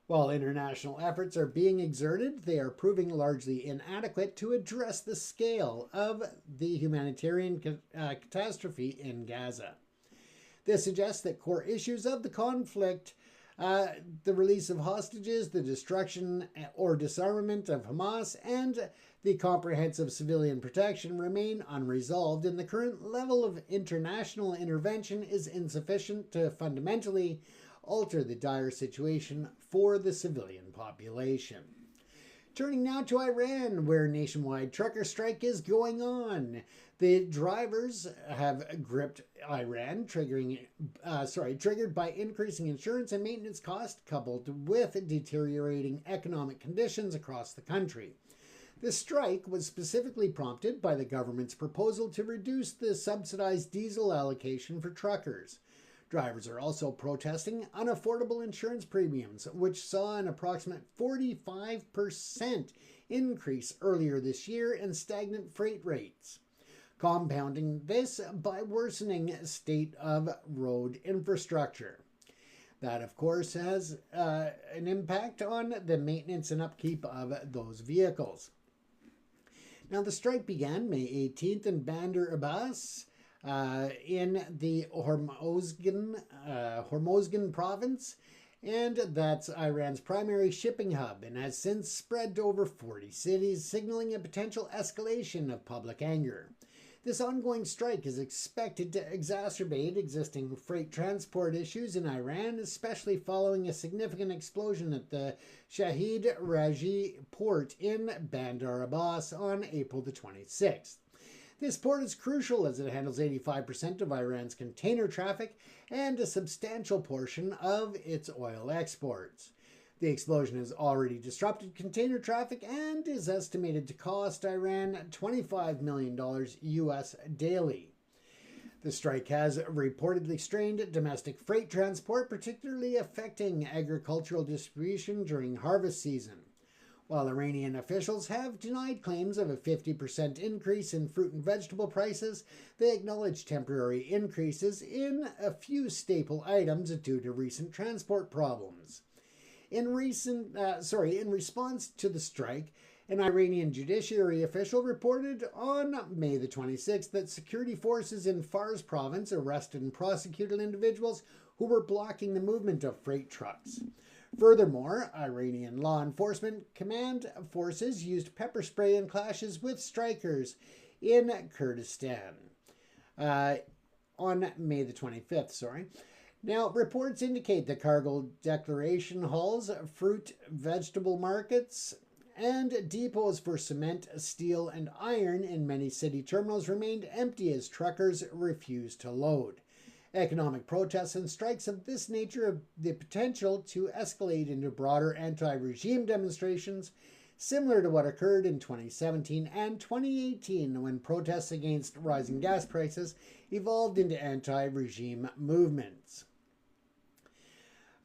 While international efforts are being exerted, they are proving largely inadequate to address the scale of the humanitarian catastrophe in Gaza. This suggests that core issues of the conflict, the release of hostages, the destruction or disarmament of Hamas, and the comprehensive civilian protection remain unresolved, and the current level of international intervention is insufficient to fundamentally alter the dire situation for the civilian population. Turning now to Iran, where nationwide trucker strike is going on. The drivers have gripped Iran, triggered by increasing insurance and maintenance costs, coupled with deteriorating economic conditions across the country. The strike was specifically prompted by the government's proposal to reduce the subsidized diesel allocation for truckers. Drivers are also protesting unaffordable insurance premiums, which saw an approximate 45% increase earlier this year, and stagnant freight rates, compounding this by worsening state of road infrastructure. That, of course, has an impact on the maintenance and upkeep of those vehicles. Now, the strike began May 18th in Bandar Abbas, in the Hormozgan province, and that's Iran's primary shipping hub, and has since spread to over 40 cities, signaling a potential escalation of public anger. This ongoing strike is expected to exacerbate existing freight transport issues in Iran, especially following a significant explosion at the Shahid Raji port in Bandar Abbas on April the 26th. This port is crucial as it handles 85% of Iran's container traffic and a substantial portion of its oil exports. The explosion has already disrupted container traffic and is estimated to cost Iran $25 million US daily. The strike has reportedly strained domestic freight transport, particularly affecting agricultural distribution during harvest season. While Iranian officials have denied claims of a 50% increase in fruit and vegetable prices, they acknowledge temporary increases in a few staple items due to recent transport problems. In response to the strike, an Iranian judiciary official reported on May the 26th that security forces in Fars province arrested and prosecuted individuals who were blocking the movement of freight trucks. Furthermore, Iranian law enforcement command forces used pepper spray in clashes with strikers in Kurdistan on May the 25th. Now, reports indicate that cargo declaration halls, fruit, vegetable markets, and depots for cement, steel, and iron in many city terminals remained empty as truckers refused to load. Economic protests and strikes of this nature have the potential to escalate into broader anti-regime demonstrations, similar to what occurred in 2017 and 2018 when protests against rising gas prices evolved into anti-regime movements.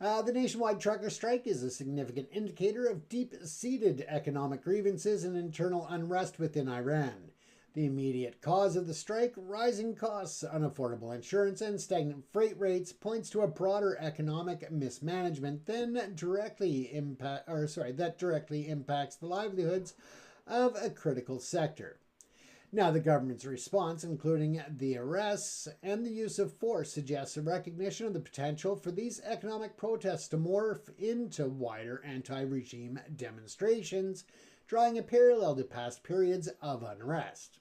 The nationwide trucker strike is a significant indicator of deep-seated economic grievances and internal unrest within Iran. The immediate cause of the strike, rising costs, unaffordable insurance, and stagnant freight rates, points to a broader economic mismanagement that directly impacts the livelihoods of a critical sector. Now, the government's response, including the arrests and the use of force, suggests a recognition of the potential for these economic protests to morph into wider anti-regime demonstrations, drawing a parallel to past periods of unrest.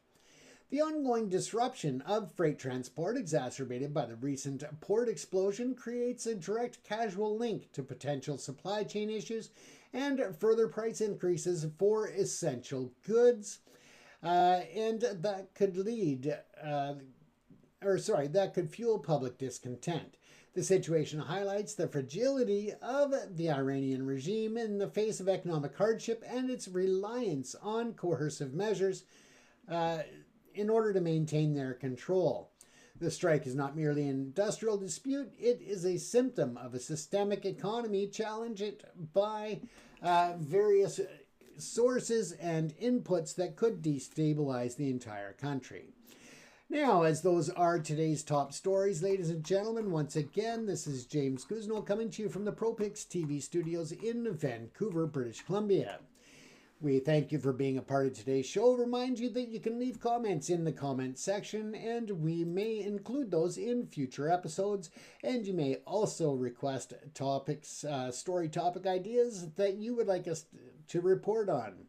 The ongoing disruption of freight transport, exacerbated by the recent port explosion, creates a direct causal link to potential supply chain issues and further price increases for essential goods, and that could fuel public discontent. The situation highlights the fragility of the Iranian regime in the face of economic hardship and its reliance on coercive measures in order to maintain their control. The strike is not merely an industrial dispute, it is a symptom of a systemic economy challenged by various sources and inputs that could destabilize the entire country. Now, as those are today's top stories, ladies and gentlemen, once again, this is James Guzno coming to you from the ProPix TV studios in Vancouver, British Columbia. We thank you for being a part of today's show. Remind you that you can leave comments in the comment section, and we may include those in future episodes. And you may also request topics, story topic ideas that you would like us to report on.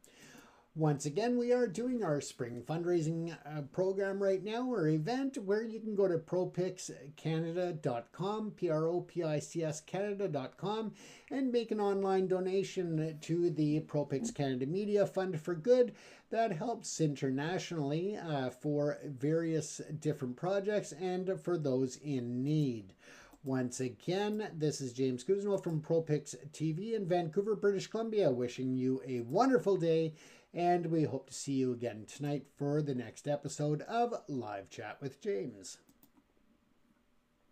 Once again, we are doing our spring fundraising program right now, or event, where you can go to propixcanada.com, P-R-O-P-I-C-S Canada.com, and make an online donation to the ProPix Canada Media Fund for Good. That helps internationally for various different projects and for those in need. Once again, this is James Cousineau from ProPix TV in Vancouver, British Columbia, wishing you a wonderful day, and we hope to see you again tonight for the next episode of Live Chat with James.